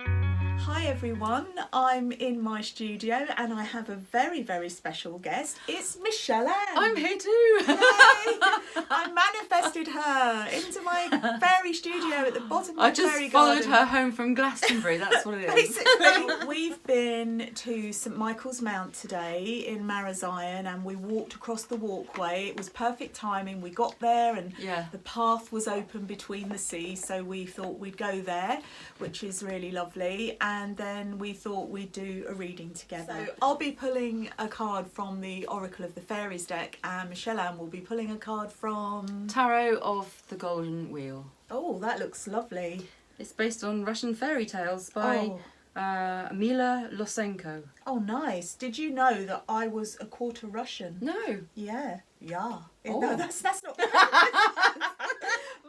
Hi everyone, I'm in my studio and I have a very, very special guest. It's MicheleAnn. I'm here too. I manifested her into my fairy studio at the bottom of my fairy garden. I just followed her home from Glastonbury, that's what it is. Basically, we've been to St Michael's Mount today in Marazion and we walked across the walkway. It was perfect timing. We got there and the path was open between the sea, so we thought we'd go there, which is really lovely. And then we thought we'd do a reading together. So I'll be pulling a card from the Oracle of the Fairies deck and MicheleAnn will be pulling a card from... Tarot of the Golden Wheel. Oh, that looks lovely. It's based on Russian fairy tales by Mila Losenko. Oh, nice. Did you know that I was a quarter Russian? No. Yeah. Yeah. Oh. No, that's not...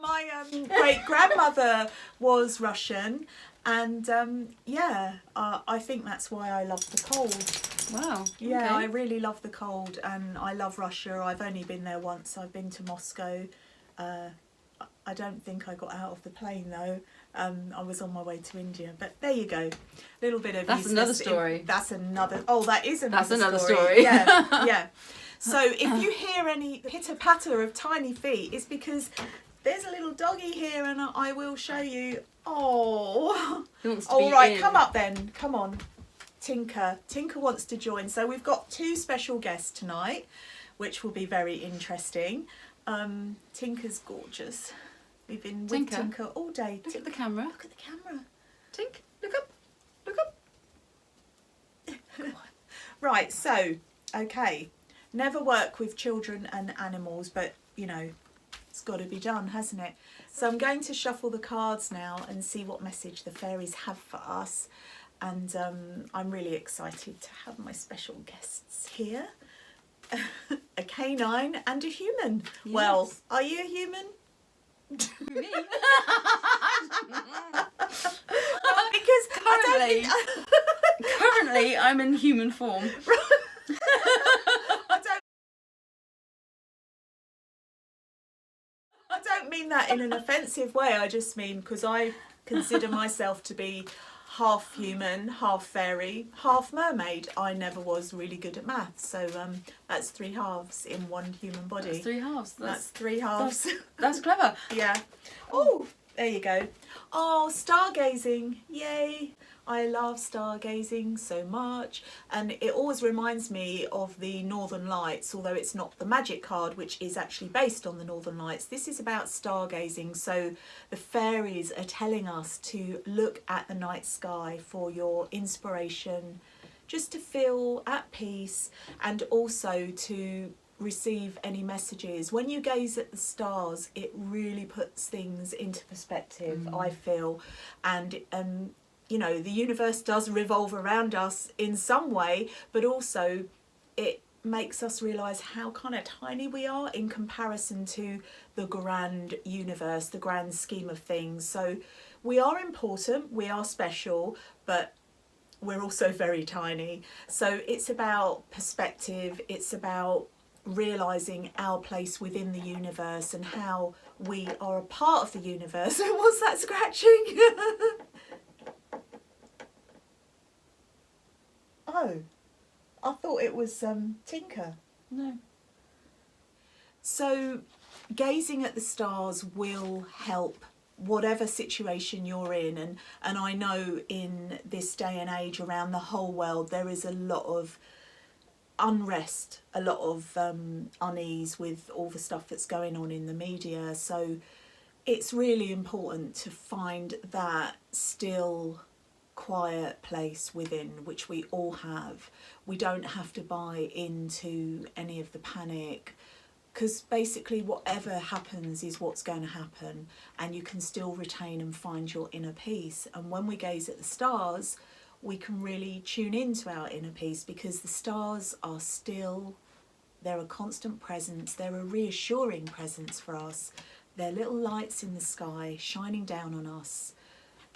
My great-grandmother was Russian and I think that's why I love the cold. Wow. Yeah, okay. I really love the cold and I love Russia. I've only been there once. I've been to Moscow. I don't think I got out of the plane though. I was on my way to India, but there you go. A little bit of That's another story. That's another... Oh, that is another story. That's another story. story. Yeah, yeah. So if you hear any pitter-patter of tiny feet, it's because there's a little doggy here and I will show you. Oh. All right, come up then. Come on. Tinker. Tinker wants to join. So we've got two special guests tonight, which will be very interesting. Tinker's gorgeous. We've been with Tinker all day. Look at the camera. Look at the camera. Tink, look up. Look up. Come on. Right, so, okay. Never work with children and animals, but, you know, it's got to be done, hasn't it? So I'm going to shuffle the cards now and see what message the fairies have for us. And I'm really excited to have my special guests here. A canine and a human. Yes. Well, are you a human? Me? Well, because currently I'm in human form. I don't mean that in an offensive way. I just mean because I consider myself to be half human, half fairy, half mermaid. I never was really good at maths, so that's three halves in one human body. That's three halves. That's three halves. That's clever. Yeah. Oh, there you go. Oh, stargazing. Yay. I love stargazing so much. And it always reminds me of the Northern Lights, although it's not the magic card, which is actually based on the Northern Lights. This is about stargazing. So the fairies are telling us to look at the night sky for your inspiration, just to feel at peace and also to receive any messages. When you gaze at the stars, it really puts things into perspective, I feel. And you know, the universe does revolve around us in some way, but also it makes us realise how kind of tiny we are in comparison to the grand universe, the grand scheme of things. So we are important, we are special, but we're also very tiny. So it's about perspective, it's about realising our place within the universe and how we are a part of the universe. What's that scratching? Oh, I thought it was Tinker. No. So gazing at the stars will help whatever situation you're in, and I know in this day and age around the whole world there is a lot of unrest, a lot of unease with all the stuff that's going on in the media. So it's really important to find that still quiet place within, which we all have. We don't have to buy into any of the panic, because basically whatever happens is what's going to happen, and you can still retain and find your inner peace. And when we gaze at the stars, we can really tune into our inner peace, because the stars are still, they're a constant presence, they're a reassuring presence for us. They're little lights in the sky shining down on us.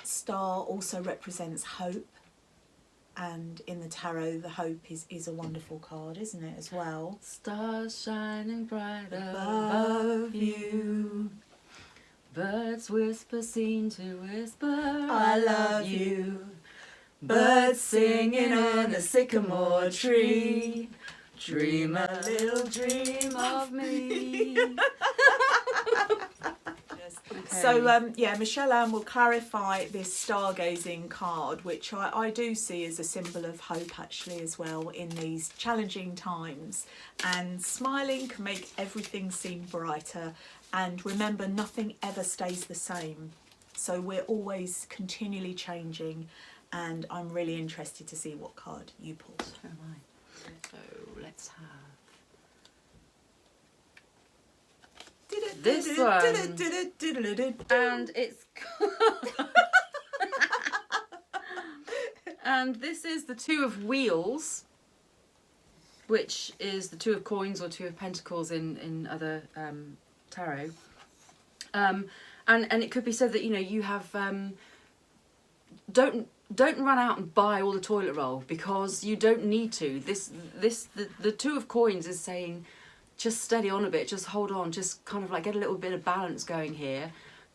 Star also represents hope, and in the tarot the hope is a wonderful card, isn't it, as well? Stars shining bright above you. Birds whisper seem to whisper, I love you. Birds singing on a sycamore tree. Dream a little dream of me. Okay. So, yeah, MicheleAnn will clarify this stargazing card, which I do see as a symbol of hope actually as well in these challenging times. And smiling can make everything seem brighter. And remember, nothing ever stays the same. So we're always continually changing. And I'm really interested to see what card you pull. So am I. So let's have this one, and it's and this is the Two of Wheels, which is the Two of Coins or Two of Pentacles in other tarot, and it could be said that, you know, you have don't run out and buy all the toilet roll, because you don't need to. The Two of Coins is saying, just steady on a bit, just hold on, just kind of like get a little bit of balance going here.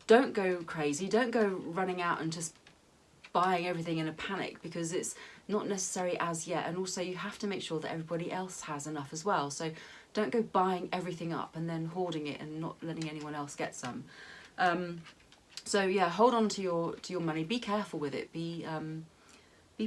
Don't go crazy, don't go running out and just buying everything in a panic, because it's not necessary as yet. And also you have to make sure that everybody else has enough as well. So don't go buying everything up and then hoarding it and not letting anyone else get some. So yeah, hold on to your money, be careful with it, be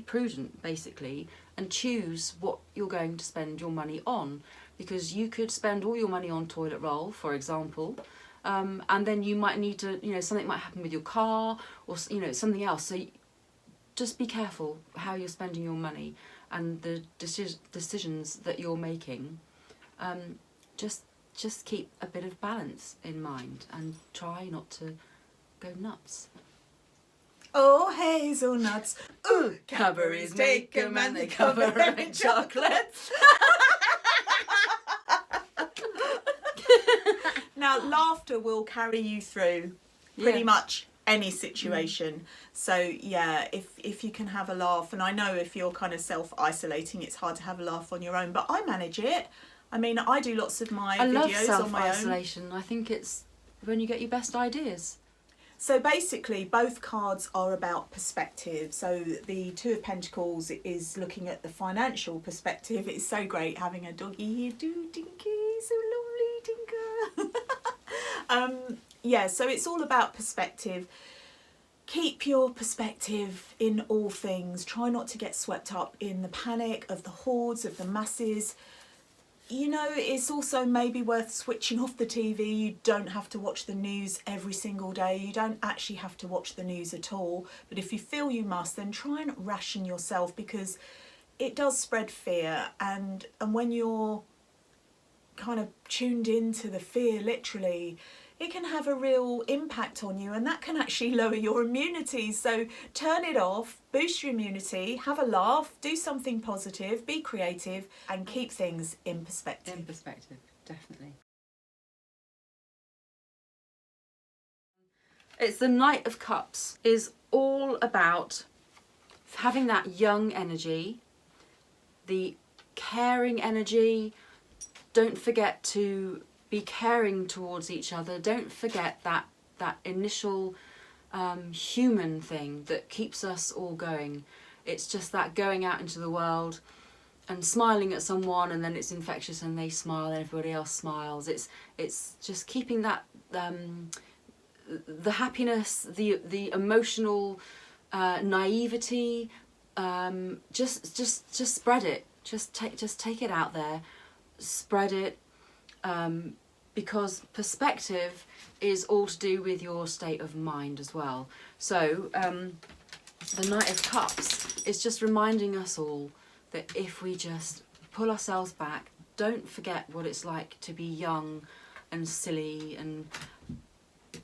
prudent basically, and choose what you're going to spend your money on, because you could spend all your money on toilet roll, for example, and then you might need to, you know, something might happen with your car, or, you know, something else. So just be careful how you're spending your money and the decisions that you're making. Just keep a bit of balance in mind and try not to go nuts. Oh, hazelnuts, ooh, Cadbury's make 'em and they cover 'em in chocolates. Now, laughter will carry you through pretty much any situation. So yeah, if you can have a laugh, and I know if you're kind of self-isolating, it's hard to have a laugh on your own, but I manage it. I mean, I do lots of my videos on my own. I love self-isolation. I think it's when you get your best ideas. So basically, both cards are about perspective. So the Two of Pentacles is looking at the financial perspective. It's so great having a doggy here, Dinky, so lovely, Dinker. Yeah, so it's all about perspective. Keep your perspective in all things. Try not to get swept up in the panic of the hordes, of the masses. You know, it's also maybe worth switching off the TV. You don't have to watch the news every single day. You don't actually have to watch the news at all. But if you feel you must, then try and ration yourself, because it does spread fear. And when you're kind of tuned into the fear, literally, it can have a real impact on you, and that can actually lower your immunity. So turn it off, boost your immunity, have a laugh, do something positive, be creative, and keep things in perspective. In perspective, definitely. It's the Knight of Cups, is all about having that young energy, the caring energy. Don't forget to be caring towards each other. Don't forget that initial human thing that keeps us all going. It's just that going out into the world and smiling at someone, and then it's infectious and they smile and everybody else smiles. It's just keeping that the happiness, the emotional naivety. Just spread it. Just take it out there, spread it. Because perspective is all to do with your state of mind as well. So the Knight of Cups is just reminding us all that if we just pull ourselves back, don't forget what it's like to be young and silly and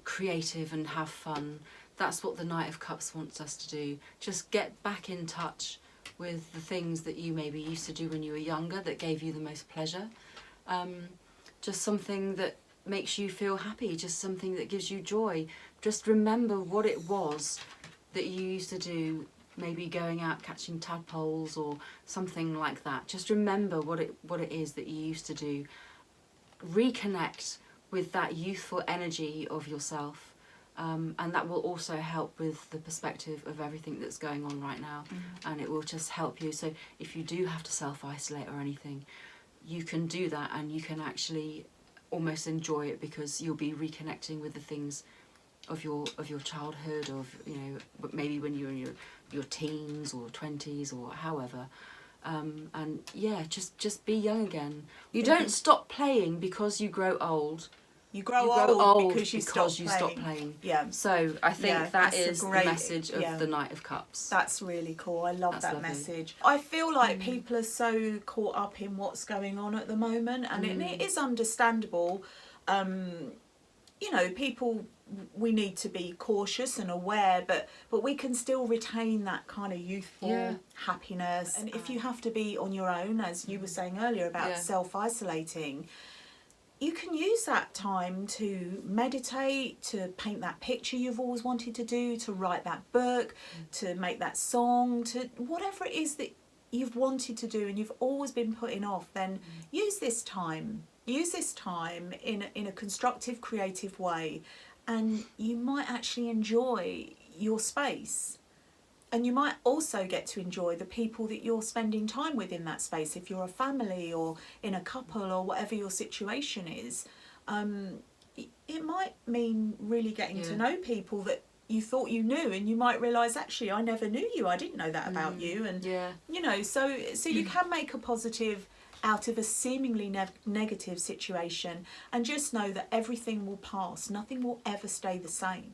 creative and have fun. That's what the Knight of Cups wants us to do. Just get back in touch with the things that you maybe used to do when you were younger that gave you the most pleasure. Just something that makes you feel happy, just something that gives you joy. Just remember what it was that you used to do, maybe going out catching tadpoles or something like that. Just remember what it is that you used to do. Reconnect with that youthful energy of yourself, And that will also help with the perspective of everything that's going on right now. And it will just help you. So if you do have to self-isolate or anything, you can do that, and you can actually almost enjoy it, because you'll be reconnecting with the things of your childhood, of, you know, maybe when you're in your teens or 20s or however. And yeah, just be young again. You don't stop playing because you grow old. You grow old because you stop playing. Yeah. So I think that is the message of the Knight of Cups. That's really cool. I love that lovely. message. I feel like people are so caught up in what's going on at the moment, and it is understandable. You know, people, we need to be cautious and aware, but we can still retain that kind of youthful happiness. And if you have to be on your own, as you were saying earlier about self-isolating, you can use that time to meditate, to paint that picture you've always wanted to do, to write that book, to make that song, to whatever it is that you've wanted to do and you've always been putting off. Then use this time in a constructive, creative way, and you might actually enjoy your space. And you might also get to enjoy the people that you're spending time with in that space. If you're a family or in a couple or whatever your situation is, it might mean really getting to know people that you thought you knew, and you might realise, actually, I never knew you. I didn't know that about you. And you know, so you can make a positive out of a seemingly negative situation, and just know that everything will pass. Nothing will ever stay the same.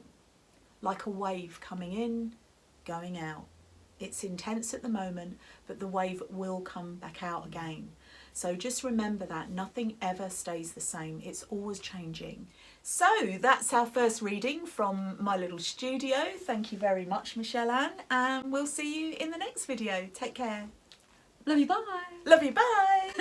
Like a wave coming in, going out. It's intense at the moment, but the wave will come back out again. So just remember that nothing ever stays the same. It's always changing. So that's our first reading from my little studio. Thank you very much, MicheleAnn, and we'll see you in the next video. Take care. Love you, bye. Love you, bye.